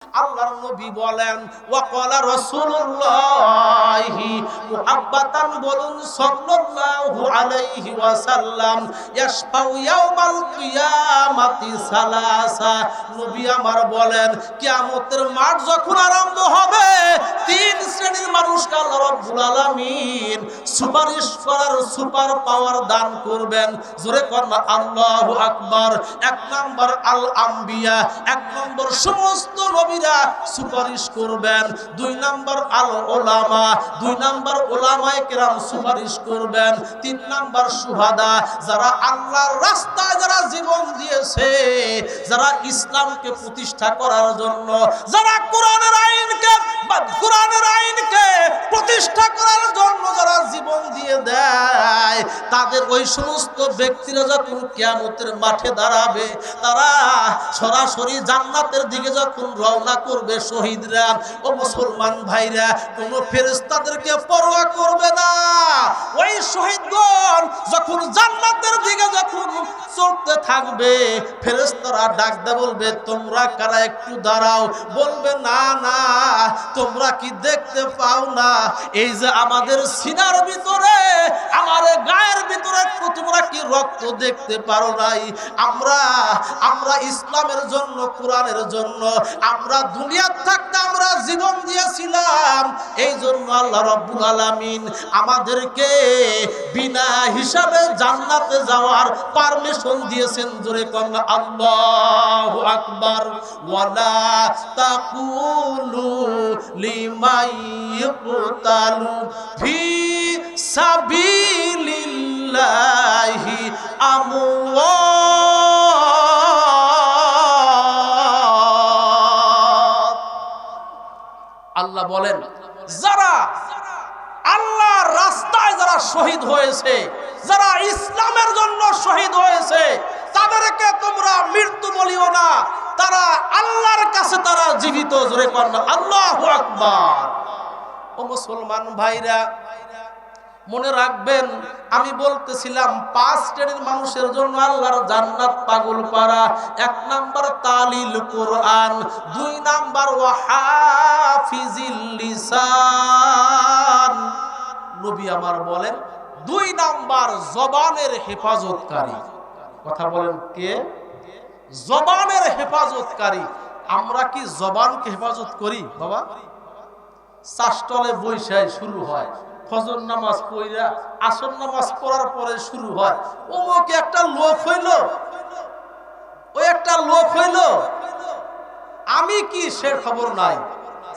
আল্লাহর নবী বলেন ওয়াকালা রাসূলুল্লাহি মুহাব্বাতান বলুন সাল্লাল্লাহু আলাইহি ওয়াসাল্লাম ইয়াশফাউ ইয়াউমাল কিয়ামাতি সালাসা। নবী আমার বলেন কিয়ামতের মাঠ যখন আরম্ভ হবে তিন শ্রেণীর মানুষকে আল্লাহ রাব্বুল আলামিন সুপারিশ করার সুপার পাওয়ার দান করবেন। জোরে করুন আল্লাহু আকবার। এক নাম্বার আল আম্বিয়া, এক নম্বর সমস্ত নবীরা সুপারিশ করবেন। দুই নাম্বার আল উলামা, দুই নাম্বার উলামায়ে কেরাম সুপারিশ করবেন। তিন নাম্বার শুহাদা, যারা আল্লাহর রাস্তায় যারা জীবন দিয়েছে, যারা ইসলামকে প্রতিষ্ঠা করার জন্য, যারা কোরআনের আইনকে প্রতিষ্ঠা করার জন্য যারা জীবন দিয়ে দেয়, তাদের ওই সমস্ত ব্যক্তিরা যখন কিয়ামতের মাঠে দাঁড়াবে, তারা সরাসরি জান্নাতের দিকে যখন রওনা করবে, শহীদরা ও মুসলমান ভাইরা কোন ফেরেশতাদেরকে পরোয়া করবে না। ওই শহীদগণ যখন জান্নাতের দিকে যখন চলতে থাকবে, ফেরেশতারা ডাক দিয়ে বলবে তোমরা কারা একটু দাঁড়াও। বলবে না না, তোমরা কি দেখতে পাও না এই যে আমাদের সিনার ভিতরে, আমার গায়ের ভিতরে তোমরা কি রক্ত দেখতে পারো নাই? আমরা ইসলামের জন্য, কোরআনের জন্য আমরা দুনিয়ার থাকতে আমরা জীবন দিয়েছিলাম। এই জন্য আল্লাহ রাব্বুল আলামিন আমাদেরকে বিনা হিসাবে জান্নাতে যাওয়ার পারমিশন দিয়েছেন। জোরে কোন আল্লাহু আকবার। ওয়ালা তাকুলু লিমান ইয়ুকতালু ফি সাবিলিল্লাহি আমওয়াত। আল্লাহ বলেন যারা আল্লাহর রাস্তায় যারা শহীদ হয়েছে, যারা ইসলামের জন্য শহীদ হয়েছে, তাদেরকে তোমরা মৃত্যু বলিও না, তারা আল্লাহর কাছে তারা জীবিত। জোরে কোন আল্লাহু আকবার। ও মুসলমান ভাইরা মনে রাখবেন, আমি বলতেছিলাম পাঁচ শ্রেণীর মানুষের জন্য আল্লাহর জান্নাত পাগল পারা। এক নাম্বার তালিল কোরআন, দুই নাম্বার ওয়াহাফিজিল লিসান। নবী আমার বলেন দুই নাম্বার জবানের হেফাজতকারী। কথা বলেন কে? জবানের হেফাজতকারী। আমরা কি জবানকে হেফাজত করি বাবা? চাষটলে বৈশাখ শুরু হয়, ফজর নামাজ পড়া, আসর নামাজ পড়ার পরে শুরু হয়, ওকে একটা লোক হইল, ওই একটা লোক হইল, আমি কি সে খবর নাই,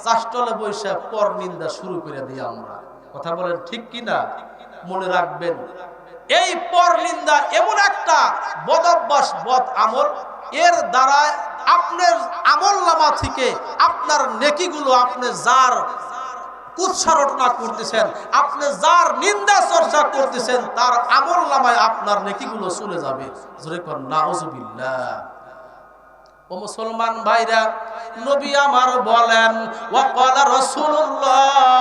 চাষটলে বৈশাখ পর নিন্দা শুরু করে দিই আমরা। কথা বলেন ঠিক কিনা? মনে রাখবেন এই পর নিন্দা এমন একটা বদ অভ্যাস, বদ আমল, এর দ্বারা আপনার আমলনামা থেকে আপনার নেকিগুলো, আপনি যার কুৎসারটনা করতেছেন, আপনি যার নিন্দা চর্চা করতেছেন, তার আমলনামায় আপনার নেকিগুলো চলে যাবে। জোরে কোন নাউজুবিল্লাহ। ও মুসলমান ভাইরা নবী আমার বলেন ওয়াকালা রাসূলুল্লাহি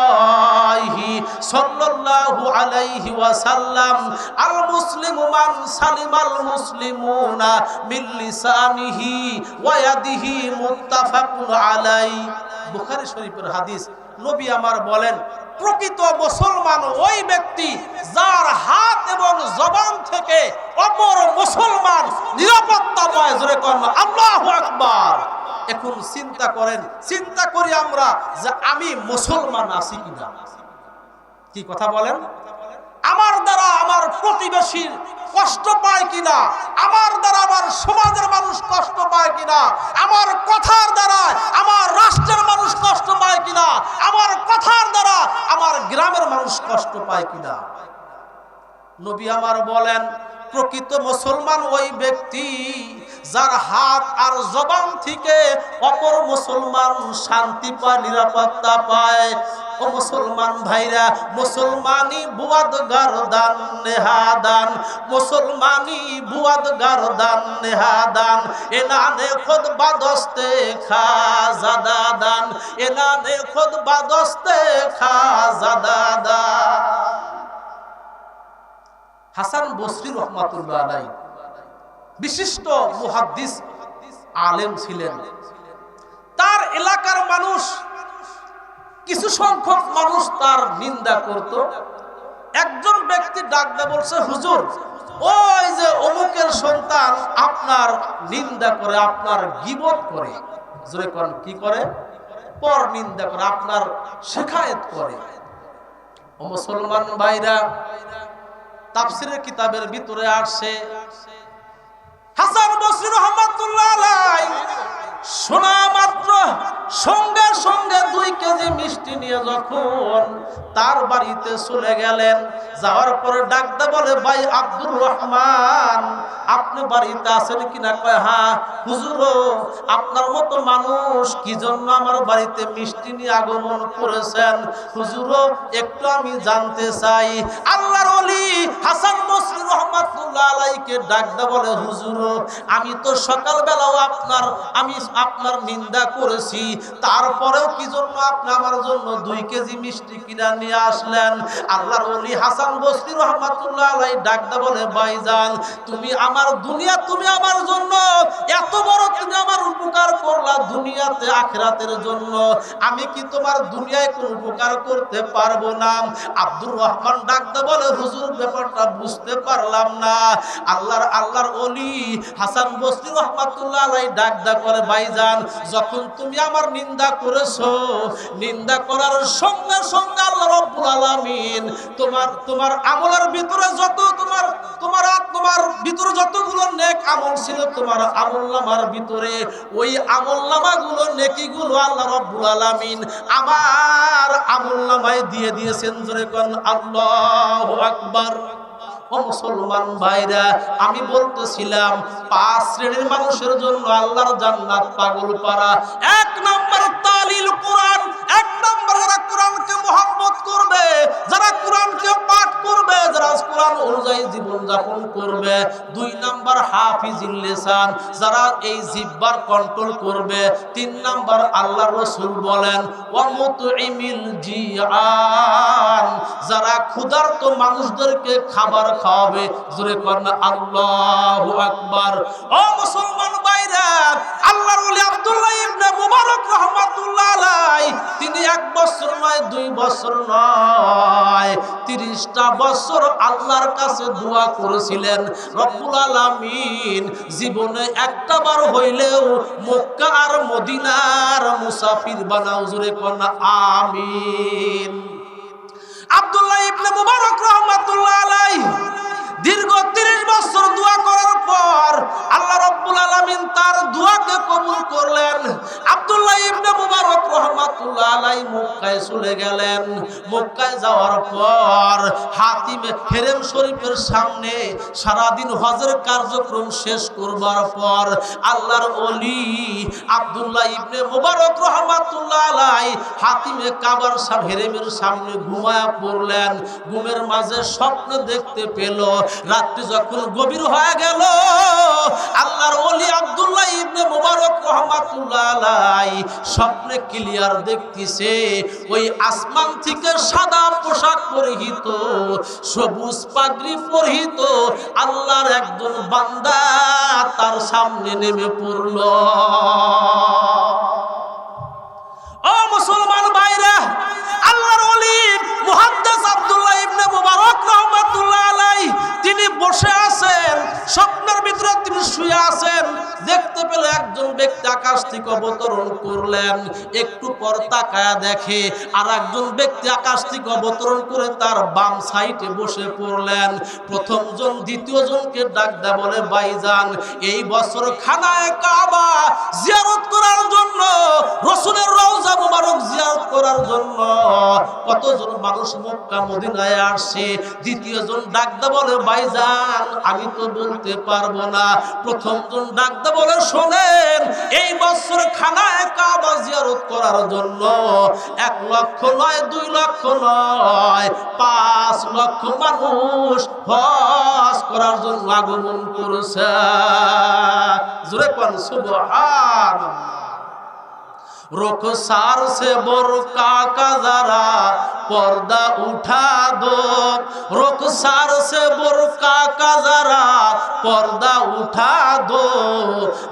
সাল্লাল্লাহু আলাইহি ওয়াসাল্লাম আল মুসলিমু মান সালিমাল মুসলিমুনা মিন লিসানিহি ওয়া ইয়াদিহি মুত্তাফাকুন আলাই। বুখারী শরীফের হাদিস। নবী আমার বলেন প্রকৃত মুসলমান ওই ব্যক্তি যার হাত এবং জবান থেকে অপর মুসলমান নিরাপত্তা পায়। জোরে কোন আল্লাহু আকবার। এখন চিন্তা করেন, চিন্তা করি আমরা যে আমি মুসলমান আছি কিনা। কি কথা বলেন? আমার দ্বারা আমার প্রতিবেশীর কষ্ট পায় কিনা, আমার দ্বারা আমার সমাজের মানুষ কষ্ট পায় কিনা, আমার কথার দ্বারা আমার রাষ্ট্রের মানুষ কষ্ট পায় কিনা, আমার কথার দ্বারা আমার গ্রামের মানুষ কষ্ট পায় কিনা। নবী আমার বলেন প্রকৃত মুসলমান ওই ব্যক্তি যার হাত আর জবান থেকে অপর মুসলমান শান্তি পায়, নিরাপত্তা পায়। ও মুসলমান ভাইরা, মুসলমানি বুয়াদ গারদান নেহাদান, মুসলমানি বুয়াদ গারদান নেহাদান, এনানে খুদ বাদস্তে খাজাদাদান, এনানে খুদ বাদস্তে খাজাদাদান। হাসান বসরি রহমাতুল্লাহ আলাইহি বিশিষ্ট মুহাদ্দিস আলেম ছিলেন। তার এলাকার মানুষ, কিছু সংখ্যক মানুষ তার নিন্দা করত। একজন ব্যক্তি ডাক দিয়ে বলছে, হুজুর ওই যে অমুকের সন্তান আপনার নিন্দা করে, আপনার গীবত করে। জোরে কোন কি করে? পর নিন্দা করে, আপনার শিকায়েত করে। ও মুসলমান ভাইরা, তাফসীরের কিতাবের ভিতরে আসছে হাসান বসরি রাহমাতুল্লাহ আলাইহি শোনা মাত্র সঙ্গে সঙ্গে 2 কেজি মিষ্টি নিয়ে যখন তার বাড়িতে চলে গেলেন, যাওয়ার পরে ডাকতে বলে, ভাই আব্দুর রহমান আপনি বাড়িতে আছেন কিনা? কয় হ্যাঁ হুজুর, আপনার মতো মানুষ কি জন্য আমার বাড়িতে মিষ্টি নিয়ে আগমন করেছেন হুজুর, একটু আমি জানতে চাই। আল্লাহর ওলি হাসান বসরি রাহমাতুল্লাহ আলাইহিকে ডাকতে বলে, হুজুর আমি তো সকালবেলাও আমি আপনার নিন্দা করেছি, তারপরেও কি জন্য আপনি আমার জন্য 2 কেজি মিষ্টি কিনা নিয়ে আসলেন? আল্লাহর ওলি হাসান বসরি রাহমাতুল্লাহ আলাইহি ডাকতে বলে, ভাইজান তুমি আমার দুনিয়া, তুমি আমার জন্য এত বড়, তুমি আমার উপকার করলা দুনিয়াতে আখিরাতের জন্য, আমি কি তোমার দুনিয়ায় কোন উপকার করতে পারবো না? আব্দুর রহমান ডাকতে বলে, হুজুর ব্যাপারটা বুঝতে পারলাম না। আল্লাহর ওলি হাসান বসরি রাহমাতুল্লাহ আলাইহি ডাকতে বলে, ভাইজান যখন তুমি আমার নিন্দা করেছো, নিন্দা করার সঙ্গে সঙ্গে আল্লাহ রাব্বুল আলামিন তোমার আমলের ভিতরে তোমার ভিতরে যতগুলো নেক আমল ছিল, তোমার আমলনামার ভিতরে ওই আমলনামাগুলো, নেকিগুলো আল্লাহ রাব্বুল আলামিন আমার আমলনামায় দিয়ে দিয়েছেন। জোরে কোন আল্লাহু আকবার। ও মুসলমান ভাইরা, আমি বলতেছিলাম 5 শ্রেণীর মানুষের জন্য আল্লাহর জান্নাত পাগল পারা। 1 নম্বর তালিল কোরআন, 1 নম্বর যারা কোরআনকে মহব্বত করবে, যারা কোরআনকে পাঠ করবে, যারা কোরআন অনুযায়ী জীবন যাপন করবে। 2 নম্বর হাফিজুল লিসান, যারা এই জিহ্বার কন্ট্রোল করবে। 3 নম্বর আল্লাহর রাসূল বলেন ওয়া মুতইমিল জিআন, যারা ক্ষুধার্ত মানুষদেরকে খাবার খাওয়াবে। জোরে কোন আল্লাহু আকবার। ও মুসলমান ভাইরা, আল্লাহর ওলি আব্দুল্লাহ ইবনে মুবারক রাহমাতুল্লাহ আলাইহি তিনি 1 বছর নয়, 2 বছর নয়, 30টা বছর আল্লাহর কাছে দোয়া করেছিলেন। রব্বুল আলামিন জীবনে একটা বার হইলেও মক্কা আর মদিনার মুসাফির বানাও। জোরে কোন আমিন। আব্দুল্লাহ ইবনে মুবারক রাহমাতুল্লাহ আলাইহি দীর্ঘ 30 বছর দোয়া করার পর আল্লাহ রাব্বুল আলামিন তার দোয়াকে কবুল করলেন। আব্দুল্লাহ ইবনে মুবারক রাহমাতুল্লাহ আলাইহি মক্কায় চলে গেলেন। মক্কায় যাওয়ার পর হাতিম হেরেম শরীফের সামনে সারাদিন হজের কার্যক্রম শেষ করবার পর আল্লাহর ওলি আব্দুল্লাহ ইবনে মুবারক রাহমাতুল্লাহ আলাইহি হাতিমে কাবার হেরেমের সামনে ঘুমায়া পড়লেন। ঘুমের মাঝে স্বপ্ন দেখতে পেল। রাত্রি যখন গভীর হয়ে গেল, আল্লাহর ওলি আব্দুল্লাহ ইবনে মুবারক রাহমাতুল্লাহ আলাইহি স্বপ্নে ক্লিয়ার দেখতেছে ওই আসমান থেকে সাদা পোশাক পরিহিত, সবুজ পাগড়ি পরিহিত আল্লাহর একজন বান্দা তার সামনে নেমে পড়ল। ও মুসলমান ভাইরা, আল্লাহর ওলি মুহাদ্দিস আব্দুল্লাহ ইবনে মুবারক রাহমাতুল্লাহ আলাইহি তিনি বসে আছেন, স্বপ্নের ভিতরে তিনি শুয়ে আছেন। দেখতে পেল একজন ব্যক্তি আকাশ থেকে অবতরণ করলেন। একটু পর তাকায়া দেখে আর একজন ব্যক্তি আকাশ থেকে অবতরণ করে তার বাম সাইডে বসে পড়লেন। প্রথম জন দ্বিতীয় জনকে ডাক দেয়া বলে, ভাইজান এই বছর খানায়ে কাবা জিয়ারত করার জন্য, রাসূলের রওজা মুবারক জিয়ারত করার জন্য কতজন মানুষ মক্কা মদিনায় আসছে। দ্বিতীয় জন ডাক দেয়া বলে, ভাইজান আমি তো বলতে পারবো না। প্রথম জন ডাক দেয়া বলে, শোনেন এই বছর খানায়ে কাবা জিয়ারত করার জন্য 1 লক্ষ নয়, 2 লক্ষ নয়, 5 লক্ষ মানুষ হজ করার জন্য আগমন করেছে। জোরে কোন সুবহানাল্লাহ। रुखसार से बुर्का का जरा पर्दा उठा दो, रुखसार से बुर्का का जरा पर्दा उठा दो,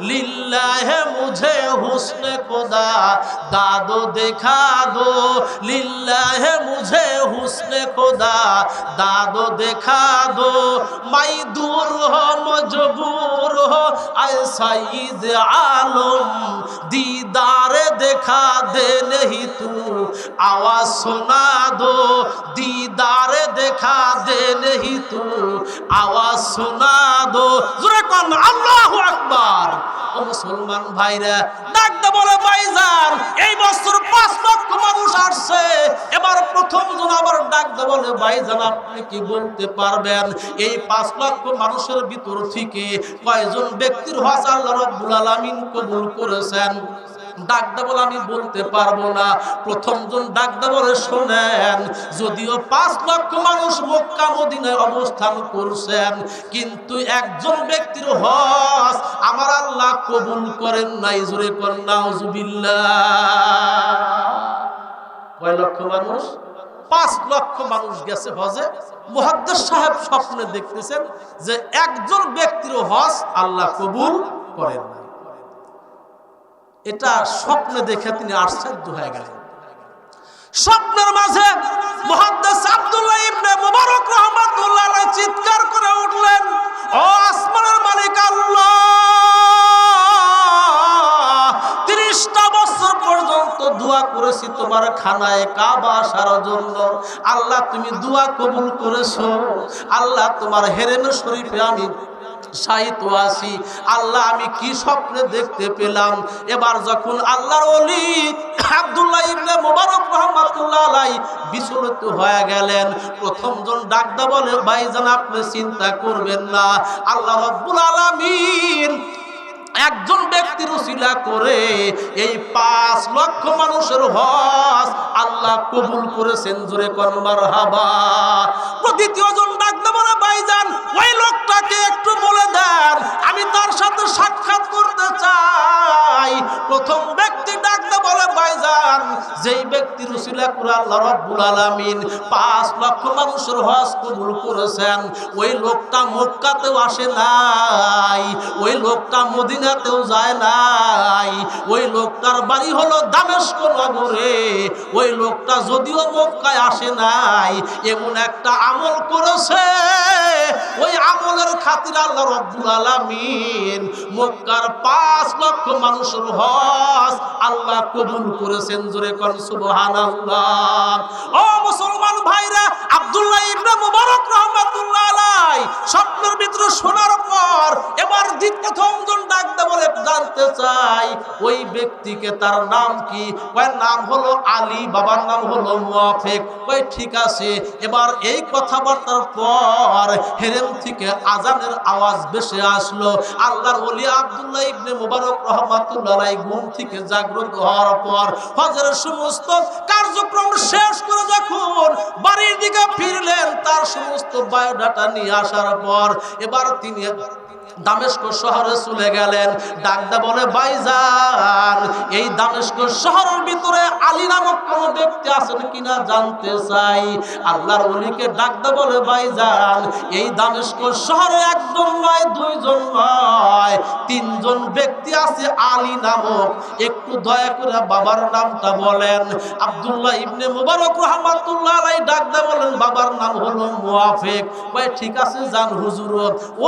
लिल्लाह मुझे हुस्न खुदा दादो दिखा दो, लिल्लाह मुझे हुस्न खुदा दादो दिखा दो, मैं दूर हो मजबूर हो ऐ सईद आलम, दीदार दिखा दे नहीं तू आवाज सुना दो, दीदार दिखा दे नहीं तू आवाज सुना दो। जोरे कौन আল্লাহু আকবার। ও মুসলমান ভাইরা ডাকতে বলে ভাইজান এই বছর 5 লক্ষ মানুষ আসছে, এবার প্রথম জন আবার ডাকতে বলে ভাইজান আপনি কি বলতে পারবেন এই 5 লক্ষ মানুষের ভিতর থেকে কয়জন ব্যক্তির হজ আল্লাহ রাব্বুল আলামিন কবুল করেছেন? ডাকতে বলে আমি বলতে পারবো না। প্রথম জন ডাকতে বলে শোনেন, যদিও 5 লক্ষ মানুষ মক্কা মদিনায় অবস্থান করছেন, কিন্তু একজন ব্যক্তির হজ আমার আল্লাহ কবুল করেন নাই। জোরে কোন নাউজুবিল্লাহ। কয় লক্ষ মানুষ? 5 লক্ষ মানুষ গেছে হজে। মুহাদ্দিস সাহেব স্বপ্নে দেখতেছেন যে একজন ব্যক্তির হজ আল্লাহ কবুল করেন না। এটা স্বপ্নে দেখে তিনি আশ্চর্য হয়ে গেলেন। স্বপ্নের মাঝে মুহাদ্দিস আব্দুল্লাহ ইবনে মুবারক রাহমাতুল্লাহ আলাইহি চিৎকার করে উঠলেন, ও আসমানের মালিক আল্লাহ, 30টা বছর পর্যন্ত দোয়া করেছি তোমার খানায় কাবা আসার জন্য, আল্লাহ তুমি দোয়া কবুল করেছো। আল্লাহ তোমার হেরেমে শরীফে আমি শাহিদ আছি। আল্লাহ আমি কি স্বপ্নে দেখতে পেলাম। এবার যখন আল্লাহর ওলি আব্দুল্লাহ ইবনে মুবারক রাহমাতুল্লাহ আলাইহি বিচলিত হয়ে গেলেন, প্রথম জন ডাকদা বলে ভাইজান আপনি চিন্তা করবেন না, আল্লাহ রাব্বুল আলামিন একজন ব্যক্তির উসিলা করে এই 5 লক্ষ মানুষের হজ আল্লাহ কবুল করেছেন। জোরে কোন মারহাবা। দ্বিতীয় জন ডাকতে বলে ভাইজান ওই লোকটাকে একটু বলে দেন, আমি তার সাথে সাক্ষাৎ করতে চাই। প্রথম ব্যক্তি ডাকতে বলে ভাইজান যেই ব্যক্তির উসিলা করে আল্লাহ রাব্বুল আলামিন 5 লক্ষ মানুষের হজ কবুল করেছেন, ওই লোকটা মক্কাতেও আসে নাই, ওই লোকটা মদিনাতেও যায় নাই, ওই লোকটার বাড়ি হলো দামেস্ক নগরে, ওই লোকটা যদিও মক্কায় আসে নাই এমন একটা আমল করেছে, ওই আমলের খাতিরে আল্লাহ রাব্বুল আলামিন মক্কার 5 লক্ষ মানুষের হজ আল্লাহ কবুল করেছেন। জোরে কোন সুবহানাল্লাহ। ও মুসলমান ভাইরা, আব্দুল্লাহ ইবনে মুবারক রাহমাতুল্লাহ আলাইহি স্বপ্নের ভিতরে শোনার পর এবার প্রথম জন ডাকতে বলে জানতে চাই ওই ব্যক্তিকে তার নাম কি? কয় নাম হলো আলী, বাবার নাম হলো মুয়াফিক। কয় ঠিক আছে। এবার এই কথাবার্তার পর হেরেম থেকে আজানের আওয়াজ ভেসে আসলো। আল্লাহর ওলি আব্দুল্লাহ ইবনে মুবারক রাহমাতুল্লাহ আলাইহি ঘুম থেকে জাগ্রত হওয়ার পর হজের সমস্ত কার্যক্রম শেষ করে যখন বাড়ির দিকে ফিরলেন, তার সমস্ত বায়োডাটা নিয়ে আসার পর এবার তিনি দামেস্ক শহরে চলে গেলেন। ডাকদা বলে ভাইজান এই দামেস্ক শহরের ভিতরে আলী নামক কোন ব্যক্তি আছেন কিনা জানতে চাই। আল্লাহর ওলিকে ডাকদা বলে ভাইজান এই দামেস্ক শহরে একজন নয়, 2 জন নয়, 3 জন ব্যক্তি আছে আলী নামক, একটু দয়া করে বাবার নামটা বলেন। আব্দুল্লাহ ইবনে মুবারক রাহমাতুল্লাহ আলাইহি ডাকদা বলেন বাবার নাম হলো মুয়াফিক। কয় ঠিক আছে যান হুজুর।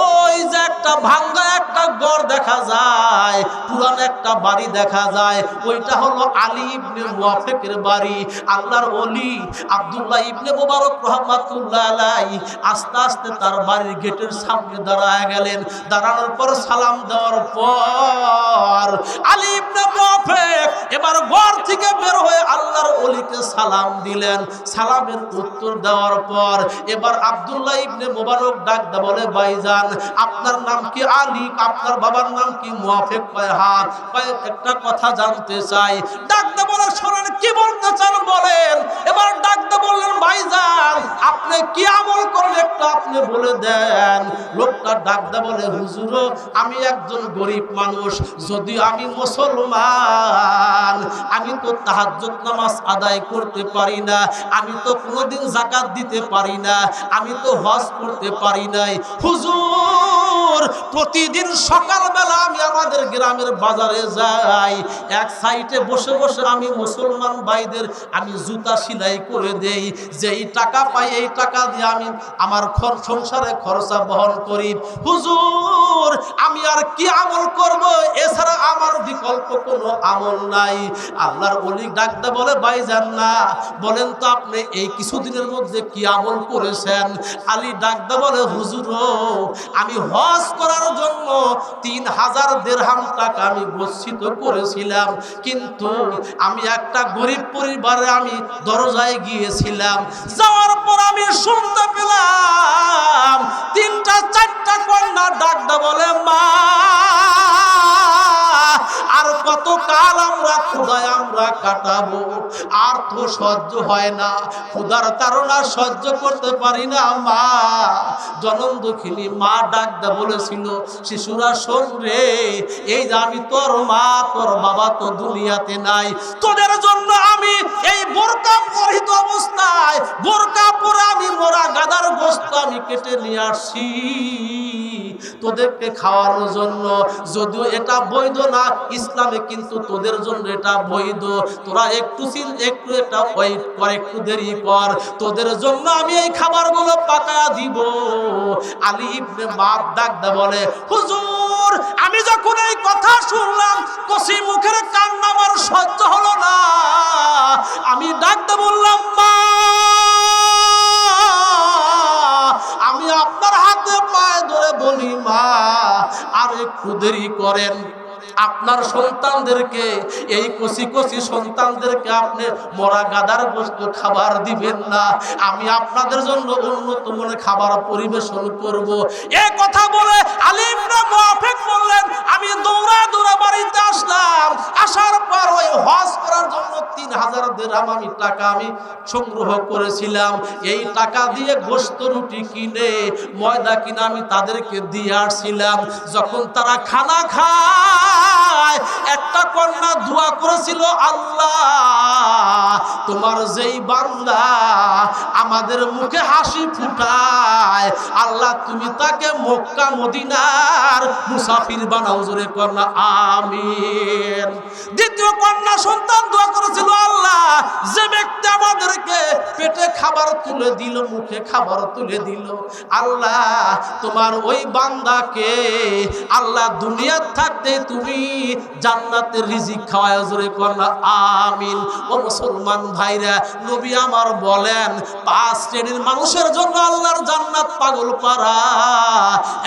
ওই যে একটা ভাঙ্গা একটা ঘর দেখা যায়, পুরান একটা বাড়ি দেখা যায়, ওইটা হলো আলী ইবনে মুয়াফিকের বাড়ি। আল্লাহর ওলি আব্দুল্লাহ ইবনে মুবারক রাহমাতুল্লাহ আলাইহি আস্তে আস্তে তার বাড়ির গেটের সামনে দাঁড়ায় গেলেন। দাঁড়ানোর পর সালাম দেওয়ার পর আলী ইবনে মুয়াফিক এবার ঘর থেকে বের হয়ে আল্লাহর ওলিকে সালাম দিলেন। সালামের উত্তর দেওয়ার পর এবার আব্দুল্লাহ ইবনে মুবারক ডাকদা বলে ভাইজান আপনার নাম কি? আলী। আপনার বাবার নাম কি? মুয়াফিক। কয় হ্যাঁ। কয় একটা কথা জানতে চাই। ডাকদা বলে শোনেন কি বলতে চান বলেন। এবার ডাকদা বললেন ভাইজান আপনি কি আমল করলে একটু আপনি বলে দেন। লোকটা ডাকতে বলে, হুজুর আমি একজন গরিব মানুষ, যদিও আমি মুসলমান, আমি তো তাহাজ্জুদ নামাজ আদায় করতে পারি না, আমি তো কোনোদিন যাকাত দিতে পারি না, আমি তো হজ করতে পারি নাই। হুজুর প্রতিদিন সকালবেলা আমি আমাদের গ্রামের বাজারে যাই, এক সাইডে বসে বসে আমি মুসলমান ভাইদের আমি জুতা সেলাই করে দেই, যেই টাকা পাই এই টাকা দিয়ে আমি আমার সংসারে খরচা বহন করি। হুজুর আমি আর কি আমল করব, এছাড়া আমার বিকল্প কোনো আমল নাই। আল্লাহর ওলি ডাকতে বলে, ভাইজান না বলেন তো আপনি এই কিছুদিনের মধ্যে কি আমল করেছেন? আলী ডাকতে বলে, হুজুর আমি হজ করার জন্য 3000 দিরহাম টাকা আমি গচ্ছিত করেছিলাম, কিন্তু আমি একটা গরিব পরিবারে আমি দরজায় গিয়েছিলাম, যাওয়ার পর আমি শুনতে পেলাম 3টা-4টা কন্যা ডাকতে বলে, মা আর কত কাল আমরা ক্ষুধায় আমরা কাটাবো, আর তো সহ্য হয় না, ক্ষুধার তাড়না সহ্য করতে পারি না মা। জনম দুঃখিনী মা ডাকতে বলেছিল, শিশুরা শোন রে, এই যে আমি তোর মা তোর বাবা তো দুনিয়াতে নাই, তোদের জন্য আমি এই বোরকা পরিহিত অবস্থায় বোরকা পরে আমি মোরা গাদার গোশত আমি কেটে নিয়ে আসছি তোদেরকে খাওয়ানোর জন্য। যদিও এটা বৈধ না ইসলামে, কিন্তু তোদের জন্য এটা বৈধ, তোরা একটু এটা ওয়েট কর, একটু দেরি কর, তোদের জন্য আমি এই খাবারগুলো পাকায়া দিব। আলী ইবনে মাদ ডাকতে বলে, হুজুর আমি যখন এই কথা শুনলাম কসি মুখের কান্না আমার সহ্য হলো না, আমি ডাকতে বললাম, মা আমি আপনার হাতে পায়ে ধরে বলি মা আর একটু দেরি করেন, আপনার সন্তানদেরকে এই কচি কচি সন্তানদেরকে আপনি মরা গাদার বস্তু খাবার দিবেন না, আমি আপনাদের জন্য উন্নত মানের খাবার পরিবেশন করব। এই কথা বলে আলী ইবনে মুআফিক বললেন, আমি দৌড়া দৌড়া বাড়িতে আসলাম, আসার পর ওই হজ করার জন্য 3000 দিরহাম আমি টাকা আমি সংগ্রহ করেছিলাম, এই টাকা দিয়ে গোশত রুটি কিনে ময়দা কিনে আমি তাদেরকে দিয়ে আসছিলাম। যখন তারা খানা খায় একটা কন্যা দোয়া করেছিল, আল্লাহ তোমার যেই বান্দা আমাদের মুখে হাসি ফুটায়, আল্লাহ তুমি তাকে মক্কা মদিনার মুসাফির বানাও, জোরে কন্যা আমিন। দ্বিতীয় কন্যা সন্তান দোয়া করেছিল, আল্লাহ যে ব্যক্তি আমাদেরকে পেটে খাবার তুলে দিল, মুখে খাবার তুলে দিল, আল্লাহ তোমার ওই বান্দাকে আল্লাহ দুনিয়ার থাকতে তুমি জান্নাতের রিজিক খাওয়ায়, জোরে কন্যা আমিন। ও মুসলমান ভাইরা, নবী আমার বলেন 5 শ্রেণীর মানুষের জন্য আল্লাহর জান্নাত পাগল পারা।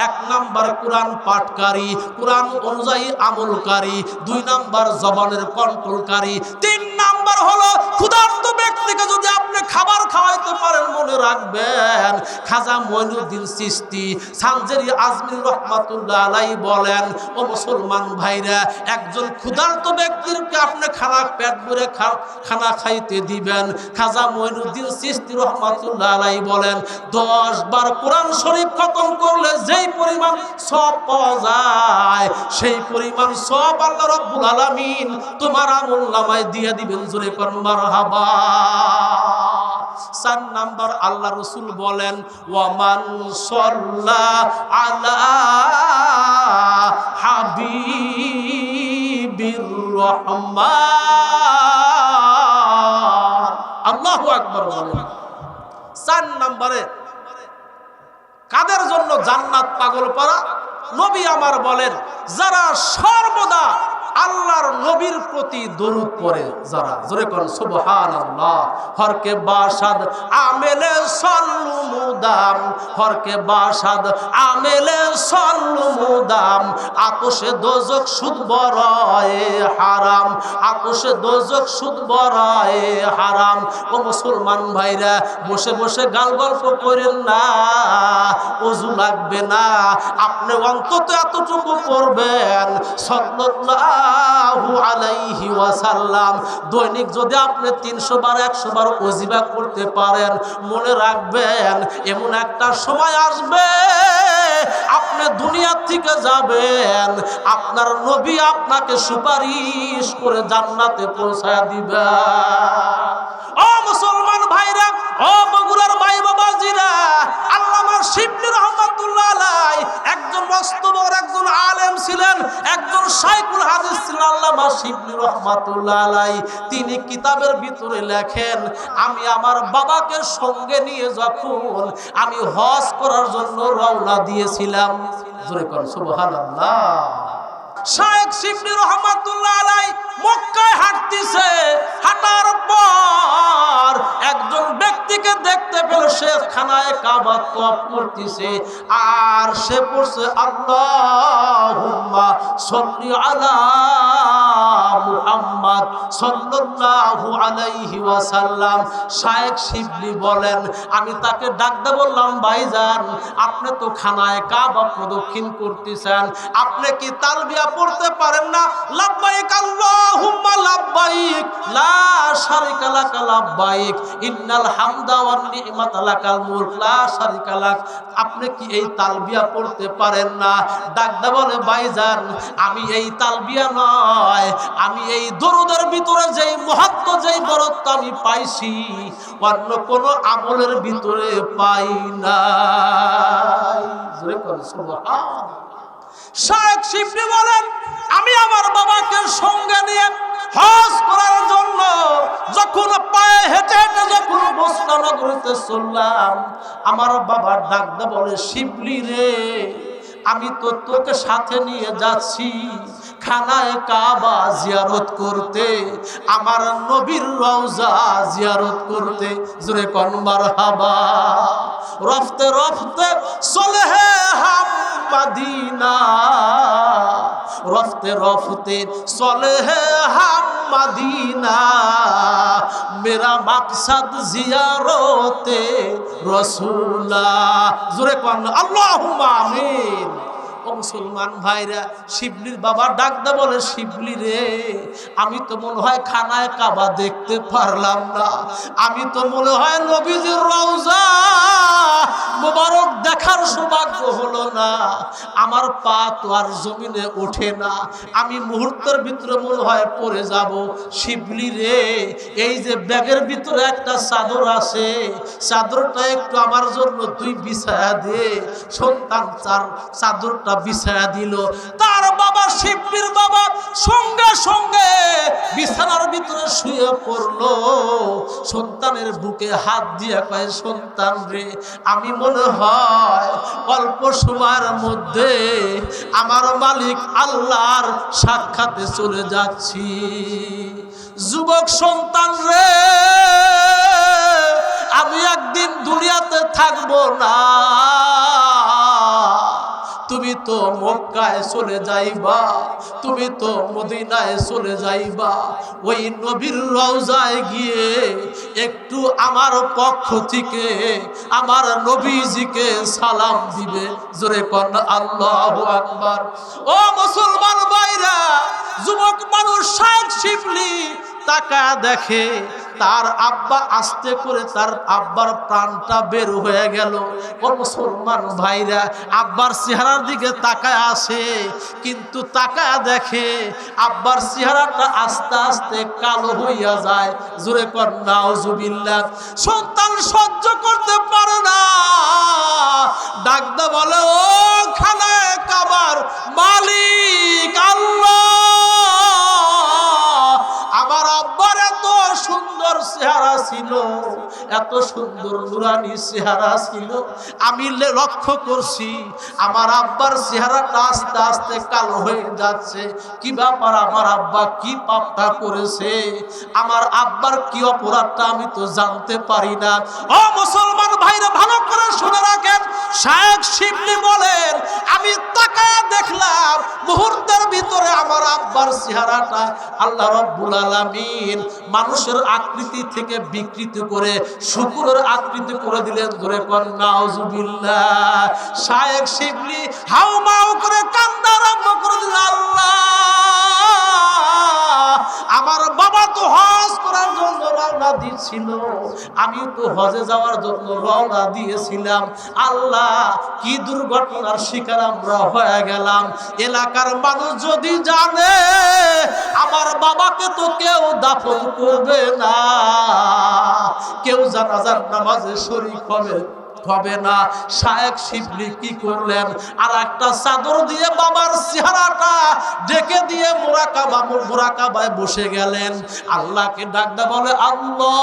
1 নাম্বার কোরআন পাঠকারী, কোরআন অনুযায়ী আমলকারী, 2 নাম্বার জবানের কন্ট্রোলকারী, 3 নাম্বার হলো ক্ষুধার্ত ব্যক্তিকে যদি আপনি খাবার খাওয়াইতে পারেন, মনে রাখবেন খাজা মঈনুদ্দিন চিশতি সানজারি আজমির রহমাতুল্লাহ আলাইহি বলেন, ও মুসলমান ভাইরা, একজন ক্ষুধার্ত ব্যক্তিকে আপনি খানা পেট ভরে খানা খাইতে দিবেন। খাজা মঈনুদ্দিন চিশতি রহমাতুল্লাহ আলাইহি বলেন, 10 বার কোরআন শরীফ খতম করলে যেই পরিমাণ সওয়াব পাওয়া যায়, সেই পরিমাণ সওয়াব আল্লাহ রাব্বুল আলামিন তোমার আমলনামায় দিয়ে দিবেন, জোরে কোন মারহাবা। 4 নাম্বার আল্লাহ রাসূল বলেন, ওয়ামান সাল্লা আলা হাবিবির রহমান, আল্লাহু আকবার বলেন। 4 নম্বরে কাদের জন্য জান্নাত পাগল পারা? নবী আমার বলেন, যারা সর্বদা আল্লাহর নবীর প্রতি দরুদ পড়ে, যারা, জোরে কোন সুবহানাল্লাহ। হরকে বাসাদ আমেলে সল্লু মুদাম, হরকে বাসাদ আমেলে সল্লু মুদাম, আতশে দোজক সুদ বরায়ে হারাম, আতশে দোজক সুদ বরায়ে হারাম। ও মুসলমান ভাইরা, বসে বসে গাল গল্প করেন না, ওযু লাগবে না, আপনি অন্তত এতটুকু পড়বেন, সাল্লাল্লাহু সাল্লাল্লাহু আলাইহি ওয়াসাল্লাম। দৈনিক যদি আপনি 300 বার 100 বার ওজিবা করতে পারেন, মনে রাখবেন এমন একটা সময় আসবে আপনি দুনিয়া থেকে যাবেন, আপনার নবী আপনাকে সুপারিশ করে জান্নাতে পৌঁছায় দিবে। ও মুসলমান ভাইরা, ও বগুড়ার ভাই বাবাজিরা, আল্লামা শিবলি রহমাতুল্লাহ আলাইহি একজন মস্ত বড় একজন আলেম ছিলেন, একজন শাইখুল হাদিস ছিলেন আল্লামা শিবলি রহমাতুল্লাহ আলাইহি। তিনি কিতাবের ভিতরে লেখেন, আমি আমার বাবাকে সঙ্গে নিয়ে যখন আমি হজ করার জন্য রওনা দিয়েছিলাম, জোরে কোন সুবহানাল্লাহ। শাইখ শিবলি রহমাতুল্লাহ আলাইহি মক্কায় হাঁটতেছে, হাঁটার পর একজন ব্যক্তিকে দেখতে পেল সে খানায় কাবা তওয়াফ করতেছে, আর সে পড়ছে আল্লাহুম্মা সাল্লি আলা মুহাম্মদ সাল্লাল্লাহু আলাইহি ওয়াসাল্লাম। শাইখ শিবলি বলেন, আমি তাকে ডাকতে বললাম, ভাইজান আপনি তো খানায় কাবা প্রদক্ষিণ করতেছেন, আপনি কি তালবিয়া পড়তে পারেন না? লাব্বাইক আল্লাহুম্মা লাব্বাইক লা শারিকা লাকা লাব্বাইক ইন্নাল হামদা ওয়ান নি'মাতা লাকাল মুলক লা শারিকা লাক। আপনি কি এই তালবিয়া পড়তে পারেন না? ডাকদা বলে, ভাইজান আমি এই তালবিয়া নয়, আমি এই দরুদের ভিতরে যেই মহত্ব যেই বরত্ব আমি পাইছি অন্য কোন আমলের ভিতরে পাই না। জোরে করে সুবহানাল্লাহ। শাইখ শিবলি বলেন, আমি আমার বাবাকে সঙ্গে নিয়ে হজ করার জন্য যখন পায়ে হেঁটে হেঁটে যখন বসরা নগরীতে চললাম, আমার বাবা ডাকদা বলে, শিবলি রে আমি তো তোকে সাথে নিয়ে যাচ্ছি খানায় কাবা জিয়ারত করতে, আমার নবীর রওজা জিয়ারত করতে। জোরে কোন মারহাবা। রফতে রফতে চলে হে হাম মদিনা, রফতে রফতে চলে হে হাম মদিনা, মেরা মকসদ জিয়ারতে রাসূলুল্লাহ। জোরে কোন আল্লাহুম্মা আমিন। ও মুসলমান ভাইরা, শিবলির বাবা ডাকদা বলে, শিবলি রে আমি তো মনে হয় খানায় কাবা দেখতে পারলাম না, আমি তো মনে হয় নবীজির রওজা মোবারক দেখার সৌভাগ্য হলো না, আমার পা তো আর জমিনে ওঠে না, আমি মুহূর্তের ভিতরে মনে হয় পড়ে যাব। শিবলি রে এই যে ব্যাগের ভিতরে একটা চাদর আছে, চাদরটা একটু আমার জন্য তুই বিছায়া দে। সন্তান তার চাদরটা বিছায়া দিল, তার বাবা শিবলির বাবা সঙ্গে সঙ্গে বিছানার ভিতরে শুয়ে পড়লো, সন্তানের বুকে হাত দিয়ে কয়, সন্তান রে আমি মনে হয় অল্প সময়ের মধ্যে আমার মালিক আল্লাহর সাক্ষাতে চলে যাচ্ছি। যুবক সন্তান রে আমি একদিন দুনিয়াতে থাকবো না, তুমি তো মক্কায় চলে যাইবা, তুমি তো মদিনায় চলে যাইবা, ওই নবীর রওজায় গিয়ে একটু আমার পক্ষ থেকে আমার নবীজিকে সালাম দিবে। জোরে কোন আল্লাহু আকবার। ও মুসলমান ভাইরা, যুবক মানুষ শাইখ শিবলি তাকা দেখে তার আব্বা আস্তে করে তার আব্বার প্রাণটা বের হয়ে গেল। ও মুসলমান ভাইরা, আব্বার চেহারার দিকে তাকায় আসে, কিন্তু তাকায় দেখে আব্বার চেহারাটা আস্তে আস্তে কালো হইয়া যায়। জোরে কর নাউজুবিল্লাহ। সন্তান সহ্য করতে পারে না, ডাকদা বলে, ও খানায়ে কাবার মালিক আল্লাহ, আমার আব্বার এত সুন্দর চেহারা ছিল, এত সুন্দর নুরানি চেহারা ছিল, আমি লক্ষ্য করছি আমার আব্বার চেহারাটা আস্তে আস্তে কালো হয়ে যাচ্ছে। কি ব্যাপার, আমার আব্বা কি পাপটা করেছে, আমার আব্বার কি অপরাধটা আমি তো জানতে পারি না। ও মুসলমান ভাইরা ভালো করে শুনে রাখেন, শাইখ শিবলি বলেন, আমি তাকায় দেখলাম মুহূর্তের ভিতরে আমার আব্বার চেহারাটা আল্লাহ রাব্বুল আলামিন মানুষের আকৃতি থেকে বিকৃত করে শুকুরের আকৃতি করে দিলেন। ধরে কোন নাউজুবিল্লাহ। শাইখ শিবলি হাউমাউ করে কান্না আরম্ভ করে দিলেন, আল্লাহ আমার বাবা তো হজ করার জন্য রওনা দিয়েছিল, আমি তো হজে যাওয়ার জন্য রওনা দিয়েছিলাম। আল্লাহ, কি দুর্ঘটনার শিকার আমরা হয়ে গেলাম। এলাকার মানুষ যদি জানে আমার বাবাকে তো কেউ দাফন করবে না, কেউ জানাজার নামাজে শরীক হবে না। শায়েখ শিবলি কি করলেন, আর একটা চাদর দিয়ে বাবার চেহারাটা ঢেকে দিয়ে মুরাকাবায় বসে গেলেন। আল্লাহকে ডাকতে বলে, আল্লাহ,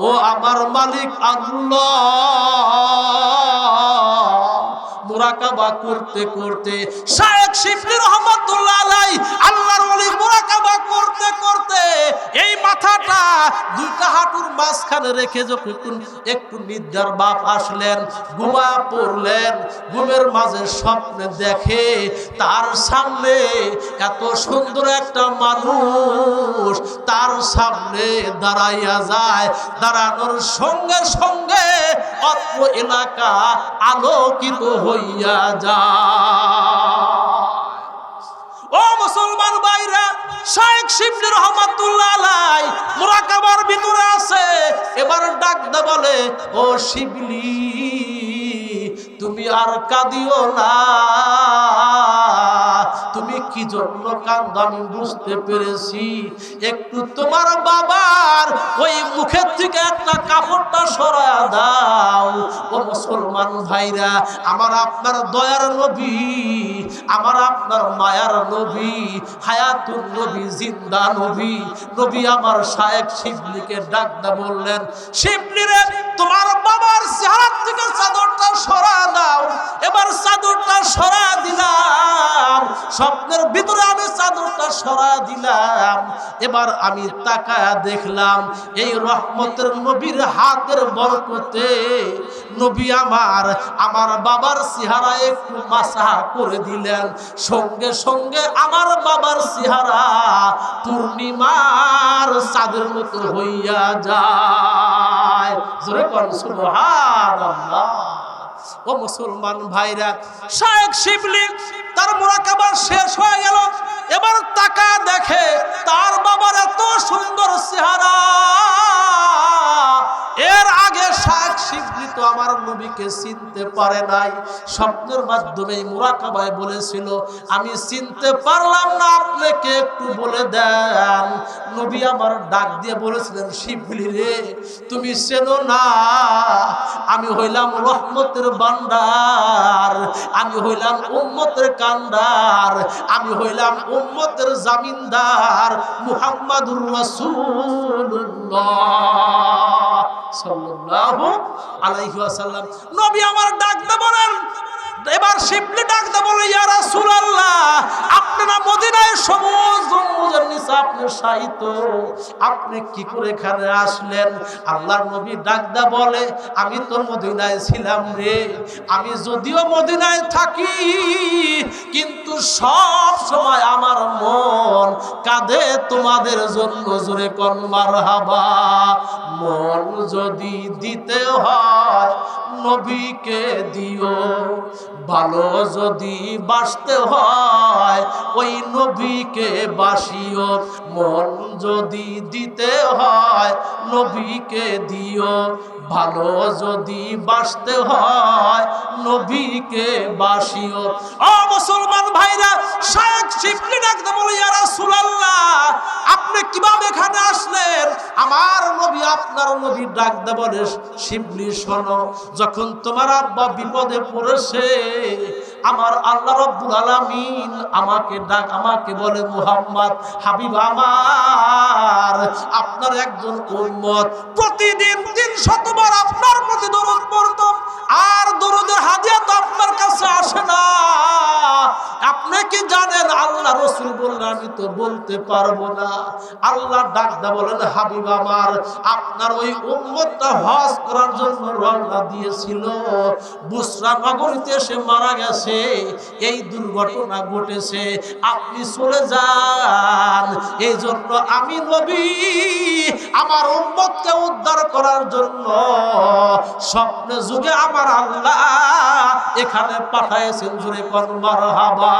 ও আমার মালিক আল্লাহ। মুরাকাবা করতে করতে শায়েখ শিবলি রহমাতুল্লাহ আলাইহি আল্লাহর ওলি মুরাকাবা করতে করতে এই মাথাটা দুইটা হাঁটুর মাঝখানে রেখে যখন একটু নিদ্রার বাপ আসলেন, ঘুমা পড়লেন। ঘুমের মাঝে স্বপ্নে দেখে তার সামনে এত সুন্দর একটা মানুষ তার সামনে দাঁড়াইয়া যায়। দাঁড়ানোর সঙ্গে সঙ্গে অত্র এলাকা আলোকিত হইয়া যায়। ও মুসলমান ভাইরা, শায়েখ শিবলি রহমাতুল্লাহ আলাইহি মুরাকাবার ভিতরে আছে। এবার ডাকতে বলে, ও শিবলি, তুমি আর কাঁদিও না। তুমি কি জন্য কাঁদো আমি বুঝতে পেরেছি। একটু তোমার বাবার ওই মুখের থেকে একটা কাপড়টা সরায়া দাও। ও মুসলমান ভাইরা, আমার আপনার দয়ার নবী, আমার আপনার মায়ার নবী, হায়াতুন নবী, জিন্দা নবী, নবী আমার শায়েখ শিবলিকে ডাকতে বললেন, শিবলি রে, তোমার বাবার চেহারা থেকে চাদরটা সরা দাও। এবার চাদরটা সরা দিলাম, স্বপ্নের ভিতরে আমি চাদরটা সরা দিলাম। এবার আমি তাকায়া দেখলাম এই রহমতের নবীর হাতের বরকতে নবী আমার বাবার চেহারা একটু মাসা করে দিলেন। সঙ্গে সঙ্গে আমার বাবার চেহারা পূর্ণিমার চাঁদের মতো হইয়া যায়। জোরে কোন সুবহানাল্লাহ। ও মুসলমান ভাইরা, শায়েখ শিবলি তার মুরাকাবা শেষ হয়ে গেল। এবার তাকা দেখে তার বাবার এত সুন্দর চেহারা। এর আগে শায়েখ শিবলি তো আমার নবীকে চিনতে পারে নাই। স্বপ্নের মাধ্যমে মুরাকাবায় বলেছিল, আমি চিনতে পারলাম না, আপনাকে একটু বলে দেন। নবী আমার ডাক দিয়ে বলেছিলেন, শিবলি রে, তুমি চেনো না, আমি হইলাম রহমতের ভান্ডার, আমি হইলাম উম্মতের কান্ডার, আমি হইলাম উম্মতের জামিনদার, মুহাম্মাদুর রাসূলুল্লাহ সাল্লাল্লাহু আলাইহি ওয়াসাল্লাম। নবী আমার ডাকতে বলেন, এবার শিবলি ডাকতে বলে, ইয়া রাসূলুল্লাহ, আপনি না মদিনায় সবুজ গম্বুজের নিচে আপনি শায়িত, আপনি কি করে এখানে আসলেন? আল্লাহর নবী ডাকতে বলে, আমি তো মদিনায় ছিলাম রে। আমি যদিও মদিনায় থাকি, কিন্তু সব সময় আমার মন কাঁদে তোমাদের জন্য। জোরে কোন মারহাবা। মন যদি দিতে হয় নবীকে দিও, ভালো যদি বাসতে হয় ওই নবীকে বাসিও। মন যদি দিতে হয় নবীকে দিও, ভালো যদি বাসতে হয় নবীকে বাসিও। ও মুসলমান ভাইরা, শায়েখ শিবলি ডাকতে বলে, ইয়া রাসূলুল্লাহ, আপনি কিভাবে এখানে আসলেন? আমার নবী আপনার নবী ডাকতে বলে, শিবলি শোনো, যখন তোমার আব্বা বিপদে পড়েছে আমার আল্লাহ রাব্বুল আলামিন আমাকে বলে, মুহাম্মদ হাবিব আমার, আপনার একজন উম্মত প্রতিদিন 300 বার আপনার প্রতি দরুদ পড়তো, আর দরুদের হাদিয়া তো আপনার কাছে আসে না। আপনি কি জানেন? আল্লাহ রাসূল বললেন, আমি তো বলতে পারবো না। আল্লাহ ডাকদা বলেন, হাবিব আমার, আপনার ওই উম্মতটা হজ করার জন্য রওনা দিয়েছিল, বুসরা নগরীতে এসে মারা গেছে, এই দুর্ঘটনা ঘটেছে, আপনি চলে যান। এই জন্য আমি নবী আমার উম্মতকে উদ্ধার করার জন্য স্বপ্নে যুগে আমার আল্লাহ এখানে পাঠাইছেন। জোরে কোন মারহাবা।